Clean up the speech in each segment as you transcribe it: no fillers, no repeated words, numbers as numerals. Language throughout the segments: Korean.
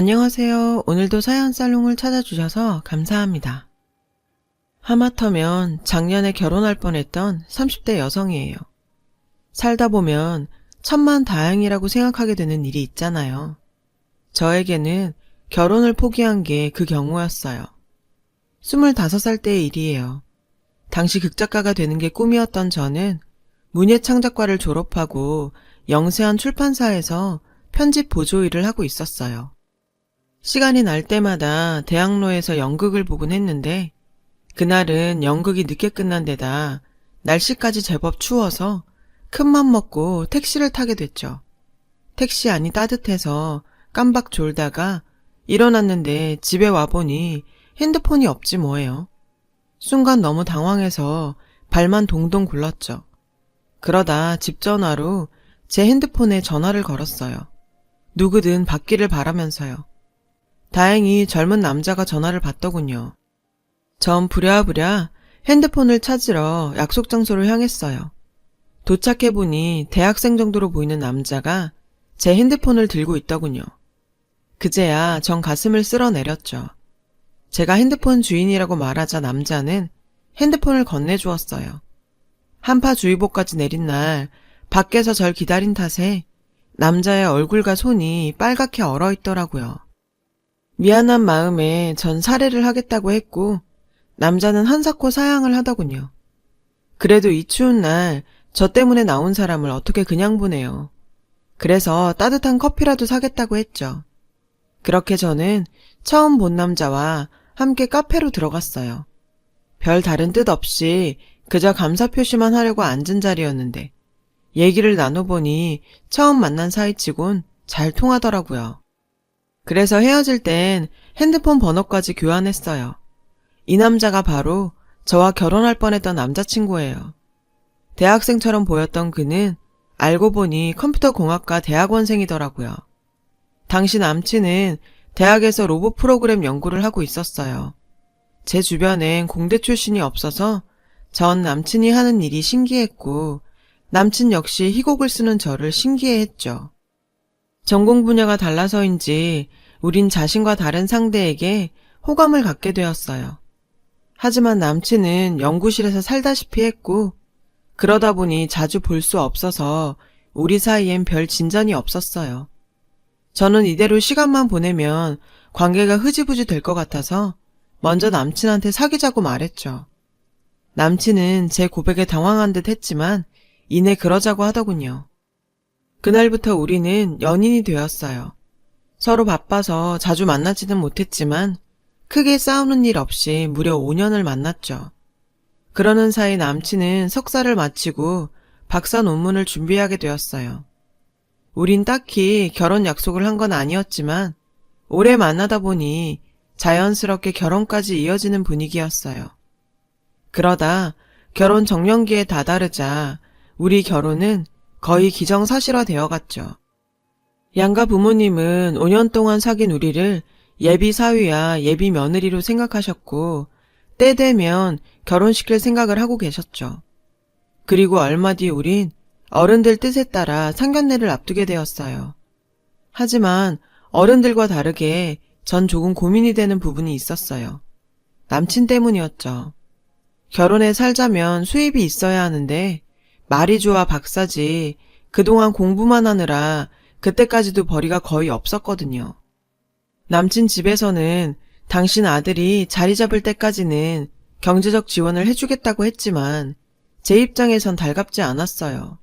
안녕하세요. 오늘도 사연 살롱을 찾아주셔서 감사합니다. 하마터면 작년에 결혼할 뻔했던 30대 여성이에요. 살다 보면 천만다행이라고 생각하게 되는 일이 있잖아요. 저에게는 결혼을 포기한 게 그 경우였어요. 25살 때의 일이에요. 당시 극작가가 되는 게 꿈이었던 저는 문예창작과를 졸업하고 영세한 출판사에서 편집 보조 일을 하고 있었어요. 시간이 날 때마다 대학로에서 연극을 보곤 했는데 그날은 연극이 늦게 끝난 데다 날씨까지 제법 추워서 큰맘 먹고 택시를 타게 됐죠. 택시 안이 따뜻해서 깜박 졸다가 일어났는데 집에 와보니 핸드폰이 없지 뭐예요. 순간 너무 당황해서 발만 동동 굴렀죠. 그러다 집 전화로 제 핸드폰에 전화를 걸었어요. 누구든 받기를 바라면서요. 다행히 젊은 남자가 전화를 받더군요. 전 부랴부랴 핸드폰을 찾으러 약속 장소를 향했어요. 도착해보니 대학생 정도로 보이는 남자가 제 핸드폰을 들고 있더군요. 그제야 전 가슴을 쓸어내렸죠. 제가 핸드폰 주인이라고 말하자 남자는 핸드폰을 건네주었어요. 한파주의보까지 내린 날 밖에서 절 기다린 탓에 남자의 얼굴과 손이 빨갛게 얼어있더라고요. 미안한 마음에 전 살해를 하겠다고 했고 남자는 한사코 사양을 하더군요. 그래도 이 추운 날 저 때문에 나온 사람을 어떻게 그냥 보내요. 그래서 따뜻한 커피라도 사겠다고 했죠. 그렇게 저는 처음 본 남자와 함께 카페로 들어갔어요. 별 다른 뜻 없이 그저 감사 표시만 하려고 앉은 자리였는데 얘기를 나눠보니 처음 만난 사이치곤 잘 통하더라고요. 그래서 헤어질 땐 핸드폰 번호까지 교환했어요. 이 남자가 바로 저와 결혼할 뻔했던 남자친구예요. 대학생처럼 보였던 그는 알고 보니 컴퓨터공학과 대학원생이더라고요. 당시 남친은 대학에서 로봇 프로그램 연구를 하고 있었어요. 제 주변엔 공대 출신이 없어서 전 남친이 하는 일이 신기했고 남친 역시 희곡을 쓰는 저를 신기해했죠. 전공 분야가 달라서인지 우린 자신과 다른 상대에게 호감을 갖게 되었어요. 하지만 남친은 연구실에서 살다시피 했고 그러다 보니 자주 볼 수 없어서 우리 사이엔 별 진전이 없었어요. 저는 이대로 시간만 보내면 관계가 흐지부지 될 것 같아서 먼저 남친한테 사귀자고 말했죠. 남친은 제 고백에 당황한 듯 했지만 이내 그러자고 하더군요. 그날부터 우리는 연인이 되었어요. 서로 바빠서 자주 만나지는 못했지만 크게 싸우는 일 없이 무려 5년을 만났죠. 그러는 사이 남친은 석사를 마치고 박사 논문을 준비하게 되었어요. 우린 딱히 결혼 약속을 한 건 아니었지만 오래 만나다 보니 자연스럽게 결혼까지 이어지는 분위기였어요. 그러다 결혼 정년기에 다다르자 우리 결혼은 거의 기정사실화되어 갔죠. 양가 부모님은 5년 동안 사귄 우리를 예비 사위와 예비 며느리로 생각하셨고 때 되면 결혼시킬 생각을 하고 계셨죠. 그리고 얼마 뒤 우린 어른들 뜻에 따라 상견례를 앞두게 되었어요. 하지만 어른들과 다르게 전 조금 고민이 되는 부분이 있었어요. 남친 때문이었죠. 결혼해 살자면 수입이 있어야 하는데 말이 좋아 박사지 그동안 공부만 하느라 그때까지도 벌이가 거의 없었거든요. 남친 집에서는 당신 아들이 자리 잡을 때까지는 경제적 지원을 해주겠다고 했지만 제 입장에선 달갑지 않았어요.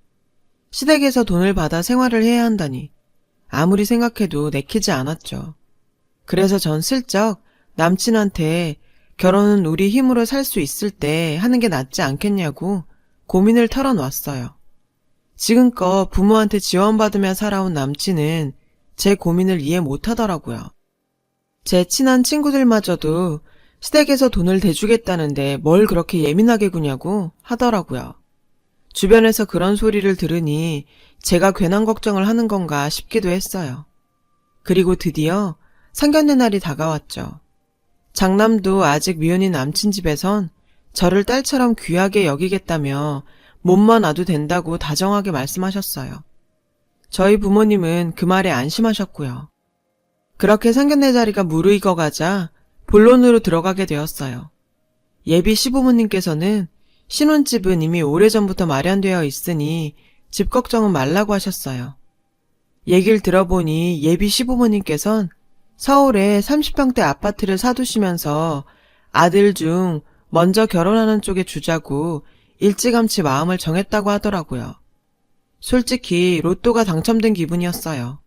시댁에서 돈을 받아 생활을 해야 한다니 아무리 생각해도 내키지 않았죠. 그래서 전 슬쩍 남친한테 결혼은 우리 힘으로 살 수 있을 때 하는 게 낫지 않겠냐고 고민을 털어놨어요. 지금껏 부모한테 지원받으며 살아온 남친은 제 고민을 이해 못하더라고요. 제 친한 친구들마저도 시댁에서 돈을 대주겠다는데 뭘 그렇게 예민하게 구냐고 하더라고요. 주변에서 그런 소리를 들으니 제가 괜한 걱정을 하는 건가 싶기도 했어요. 그리고 드디어 상견례 날이 다가왔죠. 장남도 아직 미혼인 남친 집에선 저를 딸처럼 귀하게 여기겠다며 몸만 놔도 된다고 다정하게 말씀하셨어요. 저희 부모님은 그 말에 안심하셨고요. 그렇게 상견례 자리가 무르익어가자 본론으로 들어가게 되었어요. 예비 시부모님께서는 신혼집은 이미 오래전부터 마련되어 있으니 집 걱정은 말라고 하셨어요. 얘기를 들어보니 예비 시부모님께선 서울에 30평대 아파트를 사두시면서 아들 중 먼저 결혼하는 쪽에 주자고 일찌감치 마음을 정했다고 하더라고요. 솔직히 로또가 당첨된 기분이었어요.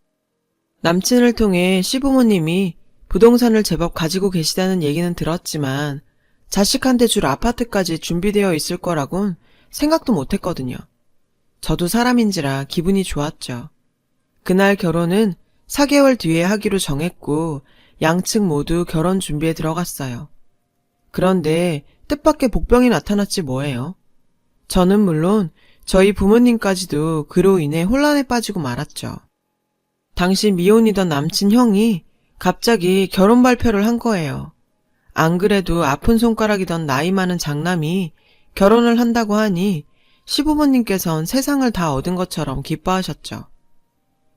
남친을 통해 시부모님이 부동산을 제법 가지고 계시다는 얘기는 들었지만 자식한테 줄 아파트까지 준비되어 있을 거라곤 생각도 못했거든요. 저도 사람인지라 기분이 좋았죠. 그날 결혼은 4개월 뒤에 하기로 정했고 양측 모두 결혼 준비에 들어갔어요. 그런데 뜻밖의 복병이 나타났지 뭐예요. 저는 물론 저희 부모님까지도 그로 인해 혼란에 빠지고 말았죠. 당시 미혼이던 남친 형이 갑자기 결혼 발표를 한 거예요. 안 그래도 아픈 손가락이던 나이 많은 장남이 결혼을 한다고 하니 시부모님께선 세상을 다 얻은 것처럼 기뻐하셨죠.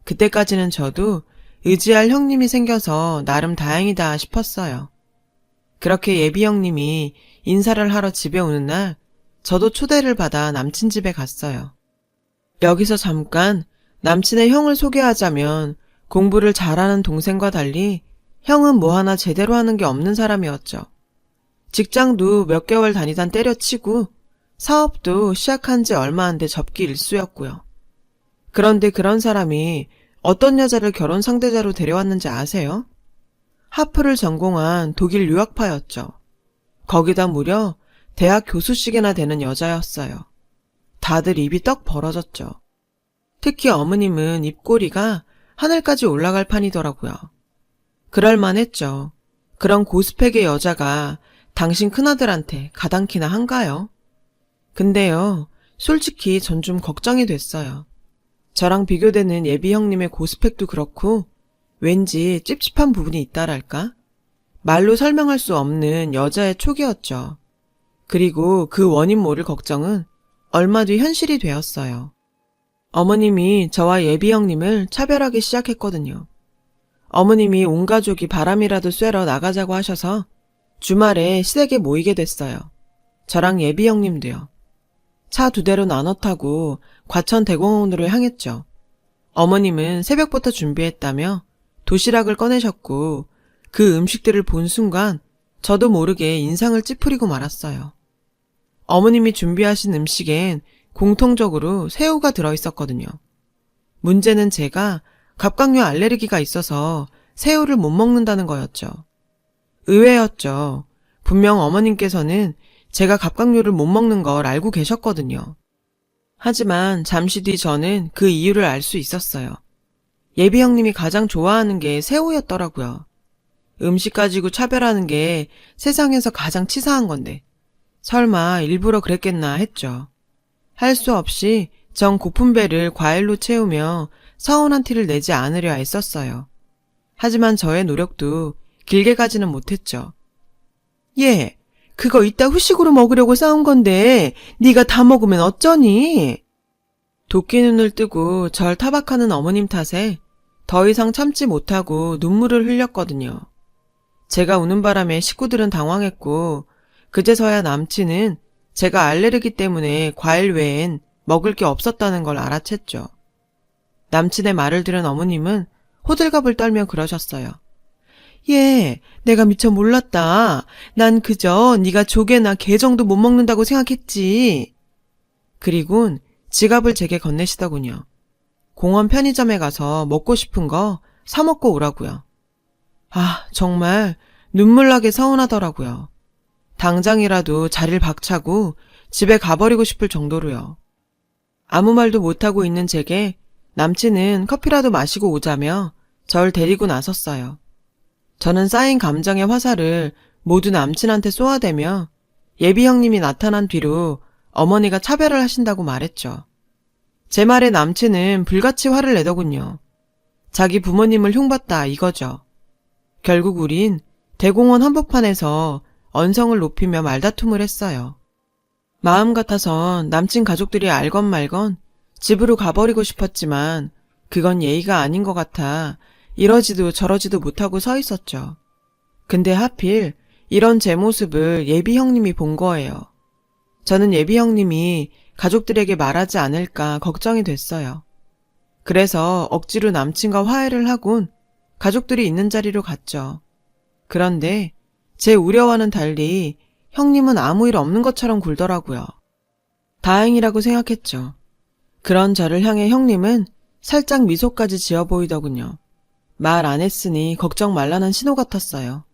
그때까지는 저도 의지할 형님이 생겨서 나름 다행이다 싶었어요. 그렇게 예비 형님이 인사를 하러 집에 오는 날 저도 초대를 받아 남친 집에 갔어요. 여기서 잠깐 남친의 형을 소개하자면 공부를 잘하는 동생과 달리 형은 뭐 하나 제대로 하는 게 없는 사람이었죠. 직장도 몇 개월 다니단 때려치고 사업도 시작한 지 얼마 안 돼 접기 일쑤였고요. 그런데 그런 사람이 어떤 여자를 결혼 상대자로 데려왔는지 아세요? 하프를 전공한 독일 유학파였죠. 거기다 무려 대학 교수직이나 되는 여자였어요. 다들 입이 떡 벌어졌죠. 특히 어머님은 입꼬리가 하늘까지 올라갈 판이더라고요. 그럴만했죠. 그런 고스펙의 여자가 당신 큰아들한테 가당키나 한가요? 근데요, 솔직히 전 좀 걱정이 됐어요. 저랑 비교되는 예비 형님의 고스펙도 그렇고 왠지 찝찝한 부분이 있다랄까? 말로 설명할 수 없는 여자의 촉이었죠. 그리고 그 원인 모를 걱정은 얼마 뒤 현실이 되었어요. 어머님이 저와 예비 형님을 차별하기 시작했거든요. 어머님이 온 가족이 바람이라도 쐬러 나가자고 하셔서 주말에 시댁에 모이게 됐어요. 저랑 예비 형님도요. 차 2대로 나눠 타고 과천대공원으로 향했죠. 어머님은 새벽부터 준비했다며 도시락을 꺼내셨고 그 음식들을 본 순간 저도 모르게 인상을 찌푸리고 말았어요. 어머님이 준비하신 음식엔 공통적으로 새우가 들어있었거든요. 문제는 제가 갑각류 알레르기가 있어서 새우를 못 먹는다는 거였죠. 의외였죠. 분명 어머님께서는 제가 갑각류를 못 먹는 걸 알고 계셨거든요. 하지만 잠시 뒤 저는 그 이유를 알 수 있었어요. 예비 형님이 가장 좋아하는 게 새우였더라고요. 음식 가지고 차별하는 게 세상에서 가장 치사한 건데 설마 일부러 그랬겠나 했죠. 할 수 없이 전 고픈 배를 과일로 채우며 서운한 티를 내지 않으려 애썼어요. 하지만 저의 노력도 길게 가지는 못했죠. 예, 그거 이따 후식으로 먹으려고 싸운 건데 네가 다 먹으면 어쩌니? 도끼 눈을 뜨고 절 타박하는 어머님 탓에 더 이상 참지 못하고 눈물을 흘렸거든요. 제가 우는 바람에 식구들은 당황했고 그제서야 남친은 제가 알레르기 때문에 과일 외엔 먹을 게 없었다는 걸 알아챘죠. 남친의 말을 들은 어머님은 호들갑을 떨며 그러셨어요. 예, 내가 미처 몰랐다. 난 그저 네가 조개나 게 정도 못 먹는다고 생각했지. 그리곤 지갑을 제게 건네시더군요. 공원 편의점에 가서 먹고 싶은 거 사 먹고 오라고요. 아, 정말 눈물나게 서운하더라고요. 당장이라도 자리를 박차고 집에 가버리고 싶을 정도로요. 아무 말도 못하고 있는 제게 남친은 커피라도 마시고 오자며 절 데리고 나섰어요. 저는 쌓인 감정의 화살을 모두 남친한테 쏘아대며 예비 형님이 나타난 뒤로 어머니가 차별을 하신다고 말했죠. 제 말에 남친은 불같이 화를 내더군요. 자기 부모님을 흉봤다 이거죠. 결국 우린 대공원 한복판에서 언성을 높이며 말다툼을 했어요. 마음 같아선 남친 가족들이 알건 말건 집으로 가버리고 싶었지만 그건 예의가 아닌 것 같아 이러지도 저러지도 못하고 서 있었죠. 근데 하필 이런 제 모습을 예비 형님이 본 거예요. 저는 예비 형님이 가족들에게 말하지 않을까 걱정이 됐어요. 그래서 억지로 남친과 화해를 하곤 가족들이 있는 자리로 갔죠. 그런데 제 우려와는 달리 형님은 아무 일 없는 것처럼 굴더라고요. 다행이라고 생각했죠. 그런 저를 향해 형님은 살짝 미소까지 지어 보이더군요. 말 안 했으니 걱정 말라는 신호 같았어요.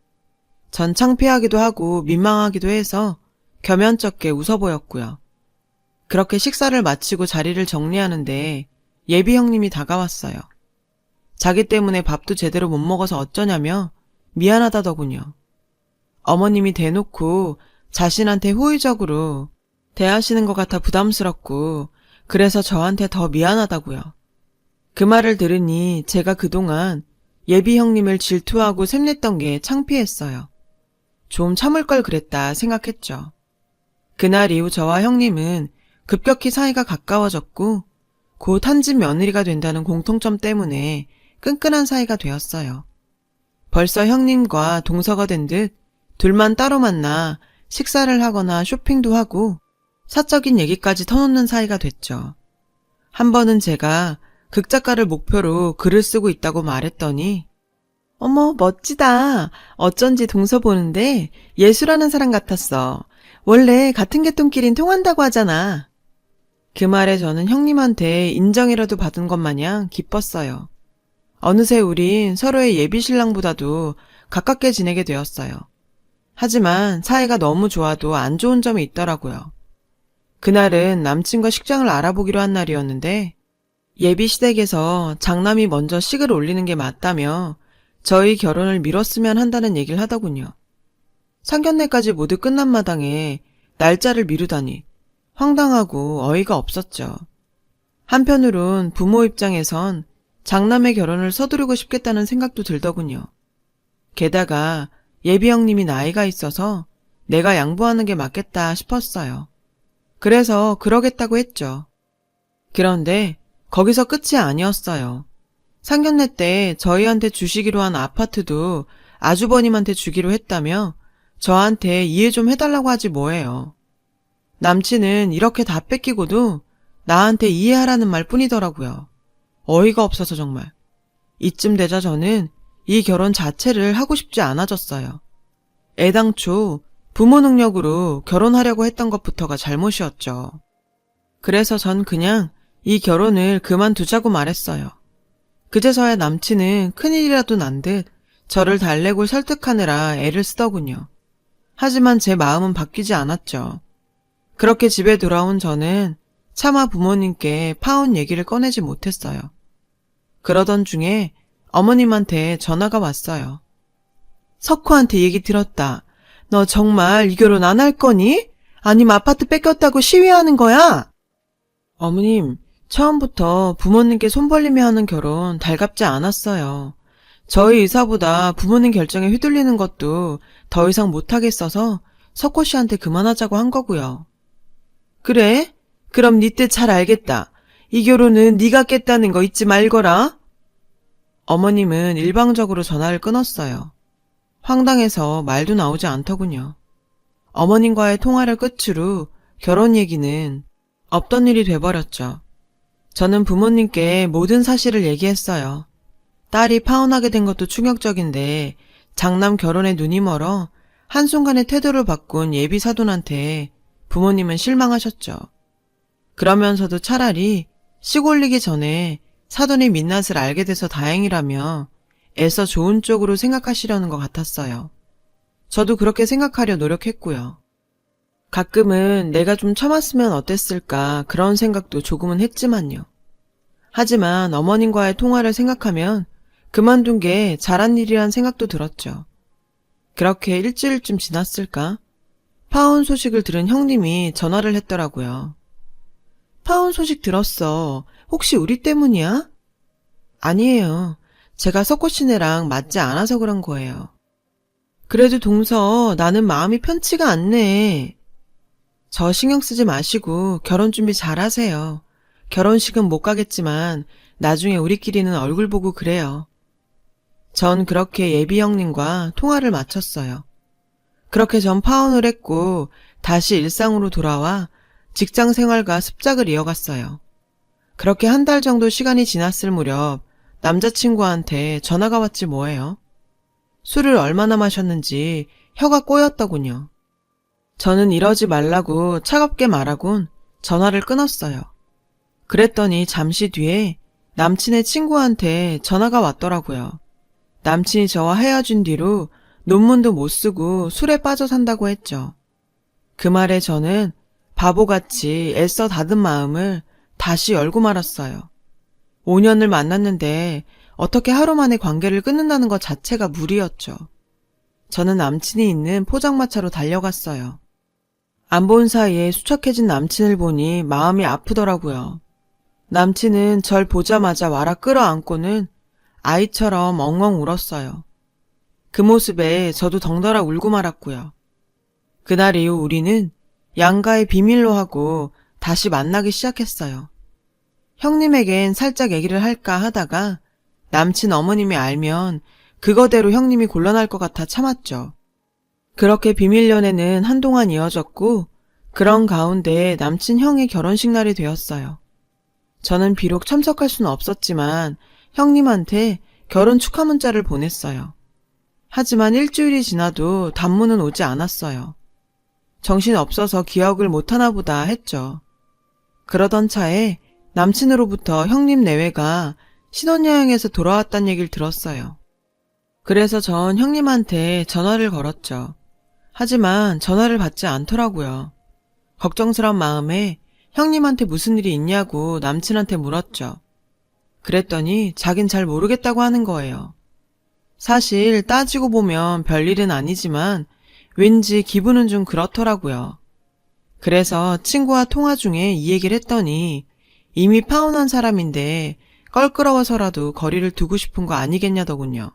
전 창피하기도 하고 민망하기도 해서 겸연쩍게 웃어 보였고요. 그렇게 식사를 마치고 자리를 정리하는데 예비 형님이 다가왔어요. 자기 때문에 밥도 제대로 못 먹어서 어쩌냐며 미안하다더군요. 어머님이 대놓고 자신한테 호의적으로 대하시는 것 같아 부담스럽고 그래서 저한테 더 미안하다고요. 그 말을 들으니 제가 그동안 예비 형님을 질투하고 샘냈던 게 창피했어요. 좀 참을 걸 그랬다 생각했죠. 그날 이후 저와 형님은 급격히 사이가 가까워졌고 곧 한 집 며느리가 된다는 공통점 때문에 끈끈한 사이가 되었어요. 벌써 형님과 동서가 된 듯 둘만 따로 만나 식사를 하거나 쇼핑도 하고 사적인 얘기까지 터놓는 사이가 됐죠. 한 번은 제가 극작가를 목표로 글을 쓰고 있다고 말했더니 어머 멋지다. 어쩐지 동서 보는데 예술하는 사람 같았어. 원래 같은 계통끼린 통한다고 하잖아. 그 말에 저는 형님한테 인정이라도 받은 것 마냥 기뻤어요. 어느새 우린 서로의 예비 신랑보다도 가깝게 지내게 되었어요. 하지만 사이가 너무 좋아도 안 좋은 점이 있더라고요. 그날은 남친과 식장을 알아보기로 한 날이었는데 예비 시댁에서 장남이 먼저 식을 올리는 게 맞다며 저희 결혼을 미뤘으면 한다는 얘기를 하더군요. 상견례까지 모두 끝난 마당에 날짜를 미루다니 황당하고 어이가 없었죠. 한편으론 부모 입장에선 장남의 결혼을 서두르고 싶겠다는 생각도 들더군요. 게다가 예비 형님이 나이가 있어서 내가 양보하는 게 맞겠다 싶었어요. 그래서 그러겠다고 했죠. 그런데 거기서 끝이 아니었어요. 상견례 때 저희한테 주시기로 한 아파트도 아주버님한테 주기로 했다며 저한테 이해 좀 해달라고 하지 뭐예요. 남친은 이렇게 다 뺏기고도 나한테 이해하라는 말 뿐이더라고요. 어이가 없어서 정말. 이쯤 되자 저는 이 결혼 자체를 하고 싶지 않아졌어요. 애당초 부모 능력으로 결혼하려고 했던 것부터가 잘못이었죠. 그래서 전 그냥 이 결혼을 그만두자고 말했어요. 그제서야 남친은 큰일이라도 난 듯 저를 달래고 설득하느라 애를 쓰더군요. 하지만 제 마음은 바뀌지 않았죠. 그렇게 집에 돌아온 저는 차마 부모님께 파혼 얘기를 꺼내지 못했어요. 그러던 중에 어머님한테 전화가 왔어요. 석호한테 얘기 들었다. 너 정말 이 결혼 안 할 거니? 아니면 아파트 뺏겼다고 시위하는 거야? 어머님, 처음부터 부모님께 손 벌리며 하는 결혼 달갑지 않았어요. 저희 의사보다 부모님 결정에 휘둘리는 것도 더 이상 못하겠어서 석호 씨한테 그만하자고 한 거고요. 그래? 그럼 네 뜻 잘 알겠다. 이 결혼은 네가 깼다는 거 잊지 말거라. 어머님은 일방적으로 전화를 끊었어요. 황당해서 말도 나오지 않더군요. 어머님과의 통화를 끝으로 결혼 얘기는 없던 일이 돼버렸죠. 저는 부모님께 모든 사실을 얘기했어요. 딸이 파혼하게 된 것도 충격적인데 장남 결혼에 눈이 멀어 한순간에 태도를 바꾼 예비 사돈한테 부모님은 실망하셨죠. 그러면서도 차라리 식 올리기 전에 사돈의 민낯을 알게 돼서 다행이라며 애써 좋은 쪽으로 생각하시려는 것 같았어요. 저도 그렇게 생각하려 노력했고요. 가끔은 내가 좀 참았으면 어땠을까 그런 생각도 조금은 했지만요. 하지만 어머님과의 통화를 생각하면 그만둔 게 잘한 일이란 생각도 들었죠. 그렇게 일주일쯤 지났을까? 파혼 소식을 들은 형님이 전화를 했더라고요. 파혼 소식 들었어. 혹시 우리 때문이야? 아니에요. 제가 석호 씨네랑 맞지 않아서 그런 거예요. 그래도 동서 나는 마음이 편치가 않네. 저 신경 쓰지 마시고 결혼 준비 잘 하세요. 결혼식은 못 가겠지만 나중에 우리끼리는 얼굴 보고 그래요. 전 그렇게 예비 형님과 통화를 마쳤어요. 그렇게 전 파혼을 했고 다시 일상으로 돌아와 직장 생활과 습작을 이어갔어요. 그렇게 한 달 정도 시간이 지났을 무렵 남자친구한테 전화가 왔지 뭐예요. 술을 얼마나 마셨는지 혀가 꼬였더군요. 저는 이러지 말라고 차갑게 말하곤 전화를 끊었어요. 그랬더니 잠시 뒤에 남친의 친구한테 전화가 왔더라고요. 남친이 저와 헤어진 뒤로 논문도 못 쓰고 술에 빠져 산다고 했죠. 그 말에 저는 바보같이 애써 닫은 마음을 다시 열고 말았어요. 5년을 만났는데 어떻게 하루 만에 관계를 끊는다는 것 자체가 무리였죠. 저는 남친이 있는 포장마차로 달려갔어요. 안 본 사이에 수척해진 남친을 보니 마음이 아프더라고요. 남친은 절 보자마자 와라 끌어안고는 아이처럼 엉엉 울었어요. 그 모습에 저도 덩달아 울고 말았고요. 그날 이후 우리는 양가의 비밀로 하고 다시 만나기 시작했어요. 형님에겐 살짝 얘기를 할까 하다가 남친 어머님이 알면 그거대로 형님이 곤란할 것 같아 참았죠. 그렇게 비밀 연애는 한동안 이어졌고 그런 가운데 남친 형의 결혼식 날이 되었어요. 저는 비록 참석할 수는 없었지만 형님한테 결혼 축하 문자를 보냈어요. 하지만 일주일이 지나도 단문은 오지 않았어요. 정신없어서 기억을 못하나 보다 했죠. 그러던 차에 남친으로부터 형님 내외가 신혼여행에서 돌아왔다는 얘기를 들었어요. 그래서 전 형님한테 전화를 걸었죠. 하지만 전화를 받지 않더라고요. 걱정스러운 마음에 형님한테 무슨 일이 있냐고 남친한테 물었죠. 그랬더니 자긴 잘 모르겠다고 하는 거예요. 사실 따지고 보면 별일은 아니지만 왠지 기분은 좀 그렇더라고요. 그래서 친구와 통화 중에 이 얘기를 했더니 이미 파혼한 사람인데 껄끄러워서라도 거리를 두고 싶은 거 아니겠냐더군요.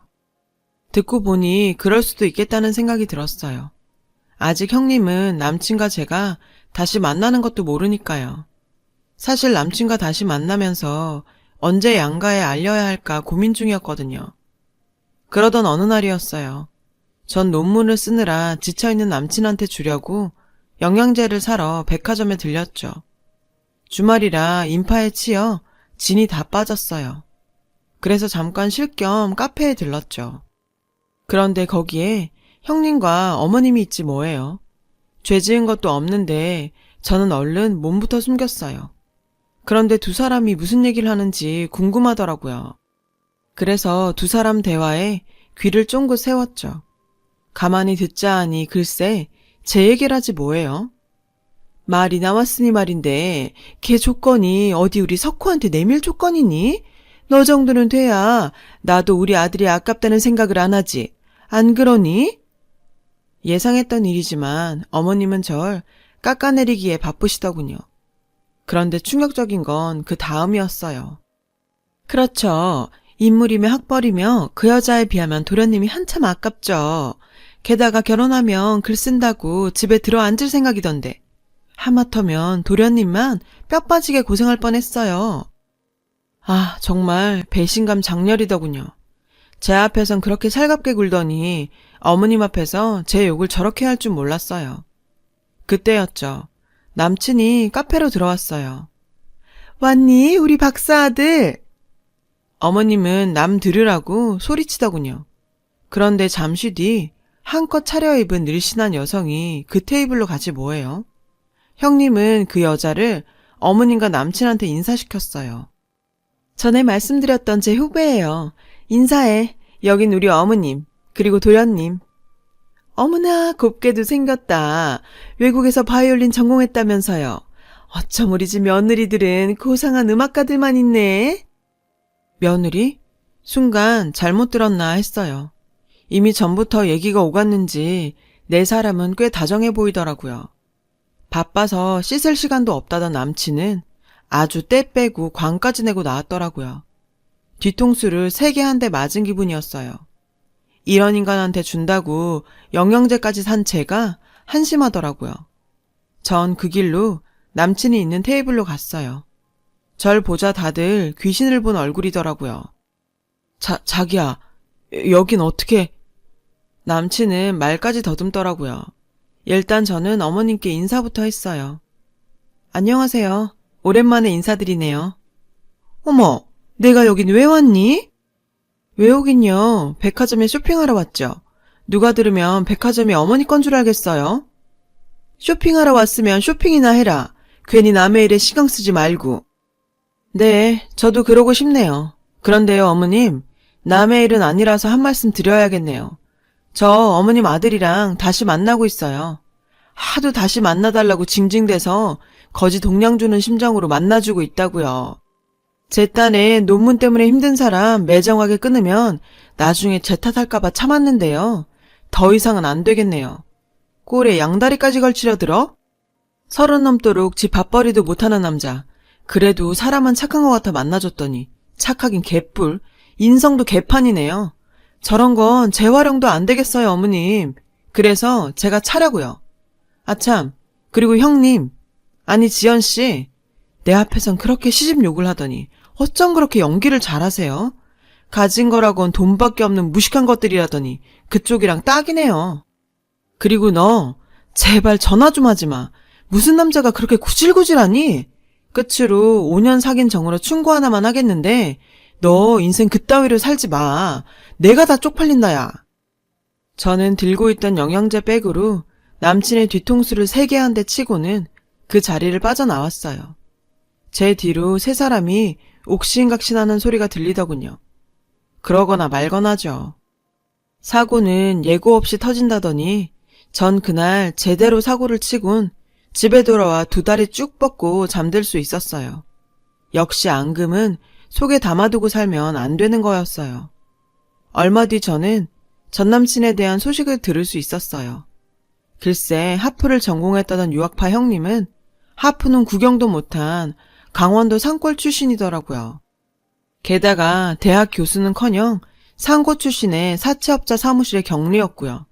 듣고 보니 그럴 수도 있겠다는 생각이 들었어요. 아직 형님은 남친과 제가 다시 만나는 것도 모르니까요. 사실 남친과 다시 만나면서 언제 양가에 알려야 할까 고민 중이었거든요. 그러던 어느 날이었어요. 전 논문을 쓰느라 지쳐있는 남친한테 주려고 영양제를 사러 백화점에 들렸죠. 주말이라 인파에 치여 진이 다 빠졌어요. 그래서 잠깐 쉴 겸 카페에 들렀죠. 그런데 거기에 형님과 어머님이 있지 뭐예요. 죄 지은 것도 없는데 저는 얼른 몸부터 숨겼어요. 그런데 두 사람이 무슨 얘기를 하는지 궁금하더라고요. 그래서 두 사람 대화에 귀를 쫑긋 세웠죠. 가만히 듣자 하니 글쎄 제 얘기를 하지 뭐예요. 말이 나왔으니 말인데 걔 조건이 어디 우리 석호한테 내밀 조건이니? 너 정도는 돼야 나도 우리 아들이 아깝다는 생각을 안 하지. 안 그러니? 예상했던 일이지만 어머님은 절 깎아내리기에 바쁘시더군요. 그런데 충격적인 건 그 다음이었어요. 그렇죠. 인물이며 학벌이며 그 여자에 비하면 도련님이 한참 아깝죠. 게다가 결혼하면 글 쓴다고 집에 들어앉을 생각이던데. 하마터면 도련님만 뼈 빠지게 고생할 뻔했어요. 아, 정말 배신감 장렬이더군요. 제 앞에선 그렇게 살갑게 굴더니 어머님 앞에서 제 욕을 저렇게 할 줄 몰랐어요. 그때였죠. 남친이 카페로 들어왔어요. 왔니? 우리 박사아들. 어머님은 남 들으라고 소리치더군요. 그런데 잠시 뒤 한껏 차려입은 늘씬한 여성이 그 테이블로 가지 뭐예요. 형님은 그 여자를 어머님과 남친한테 인사시켰어요. 전에 말씀드렸던 제 후배예요. 인사해. 여긴 우리 어머님, 그리고 도련님. 어머나 곱게도 생겼다. 외국에서 바이올린 전공했다면서요. 어쩜 우리 집 며느리들은 고상한 음악가들만 있네. 며느리? 순간 잘못 들었나 했어요. 이미 전부터 얘기가 오갔는지 내 사람은 꽤 다정해 보이더라고요. 바빠서 씻을 시간도 없다던 남친은 아주 때 빼고 광까지 내고 나왔더라고요. 뒤통수를 세게 한 대 맞은 기분이었어요. 이런 인간한테 준다고 영양제까지 산 제가 한심하더라고요. 전 그 길로 남친이 있는 테이블로 갔어요. 절 보자 다들 귀신을 본 얼굴이더라고요. 자기야, 여긴 어떻게... 남친은 말까지 더듬더라고요. 일단 저는 어머님께 인사부터 했어요. 안녕하세요. 오랜만에 인사드리네요. 어머, 내가 여긴 왜 왔니? 왜 오긴요. 백화점에 쇼핑하러 왔죠. 누가 들으면 백화점이 어머니 건 줄 알겠어요? 쇼핑하러 왔으면 쇼핑이나 해라. 괜히 남의 일에 신경 쓰지 말고. 네, 저도 그러고 싶네요. 그런데요, 어머님. 남의 일은 아니라서 한 말씀 드려야겠네요. 저 어머님 아들이랑 다시 만나고 있어요. 하도 다시 만나달라고 징징대서 거지 동냥 주는 심정으로 만나주고 있다고요. 제 딴에 논문 때문에 힘든 사람 매정하게 끊으면 나중에 제 탓할까봐 참았는데요. 더 이상은 안 되겠네요. 꼴에 양다리까지 걸치려 들어? 30 넘도록 집 밥벌이도 못하는 남자. 그래도 사람은 착한 것 같아 만나줬더니 착하긴 개뿔, 인성도 개판이네요. 저런 건 재활용도 안 되겠어요, 어머님. 그래서 제가 차려고요. 아참, 그리고 형님, 아니 지연씨, 내 앞에선 그렇게 시집 욕을 하더니 어쩜 그렇게 연기를 잘하세요? 가진 거라곤 돈밖에 없는 무식한 것들이라더니 그쪽이랑 딱이네요. 그리고 너 제발 전화 좀 하지 마. 무슨 남자가 그렇게 구질구질하니? 끝으로 5년 사귄 정으로 충고 하나만 하겠는데 너 인생 그따위로 살지 마. 내가 다 쪽팔린다 야. 저는 들고 있던 영양제 백으로 남친의 뒤통수를 3개 한 대 치고는 그 자리를 빠져나왔어요. 제 뒤로 3사람이 옥신각신하는 소리가 들리더군요. 그러거나 말거나죠. 사고는 예고 없이 터진다더니 전 그날 제대로 사고를 치곤 집에 돌아와 2다리 쭉 뻗고 잠들 수 있었어요. 역시 앙금은 속에 담아두고 살면 안 되는 거였어요. 얼마 뒤 저는 전남친에 대한 소식을 들을 수 있었어요. 글쎄 하프를 전공했다던 유학파 형님은 하프는 구경도 못한 강원도 산골 출신이더라고요. 게다가 대학 교수는커녕 상고 출신의 사채업자 사무실의 경리였고요.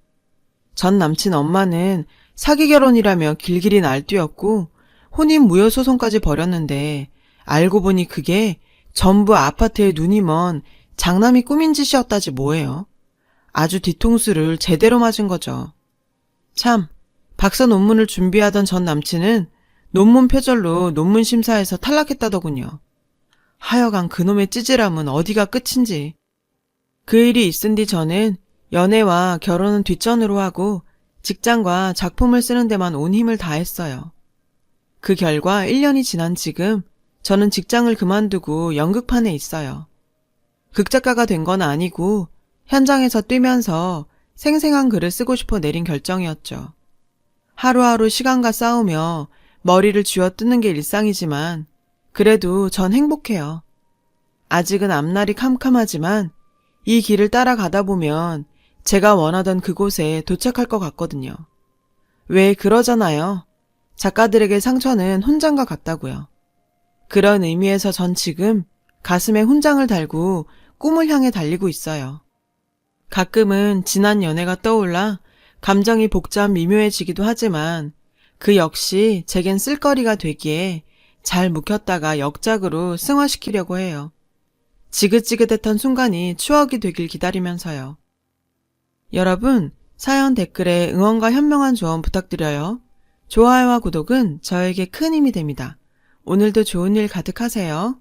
전 남친 엄마는 사기 결혼이라며 길길이 날뛰었고 혼인 무효 소송까지 벌였는데 알고 보니 그게 전부 아파트에 눈이 먼 장남이 꾸민 짓이었다지 뭐예요. 아주 뒤통수를 제대로 맞은 거죠. 참, 박사 논문을 준비하던 전 남친은 논문 표절로 논문 심사에서 탈락했다더군요. 하여간 그놈의 찌질함은 어디가 끝인지. 그 일이 있은 뒤 저는 연애와 결혼은 뒷전으로 하고 직장과 작품을 쓰는 데만 온 힘을 다했어요. 그 결과 1년이 지난 지금 저는 직장을 그만두고 연극판에 있어요. 극작가가 된 건 아니고 현장에서 뛰면서 생생한 글을 쓰고 싶어 내린 결정이었죠. 하루하루 시간과 싸우며 머리를 쥐어뜯는 게 일상이지만 그래도 전 행복해요. 아직은 앞날이 캄캄하지만 이 길을 따라가다 보면 제가 원하던 그곳에 도착할 것 같거든요. 왜 그러잖아요. 작가들에게 상처는 훈장과 같다고요. 그런 의미에서 전 지금 가슴에 훈장을 달고 꿈을 향해 달리고 있어요. 가끔은 지난 연애가 떠올라 감정이 복잡 미묘해지기도 하지만 그 역시 제겐 쓸거리가 되기에 잘 묵혔다가 역작으로 승화시키려고 해요. 지긋지긋했던 순간이 추억이 되길 기다리면서요. 여러분, 사연 댓글에 응원과 현명한 조언 부탁드려요. 좋아요와 구독은 저에게 큰 힘이 됩니다. 오늘도 좋은 일 가득하세요.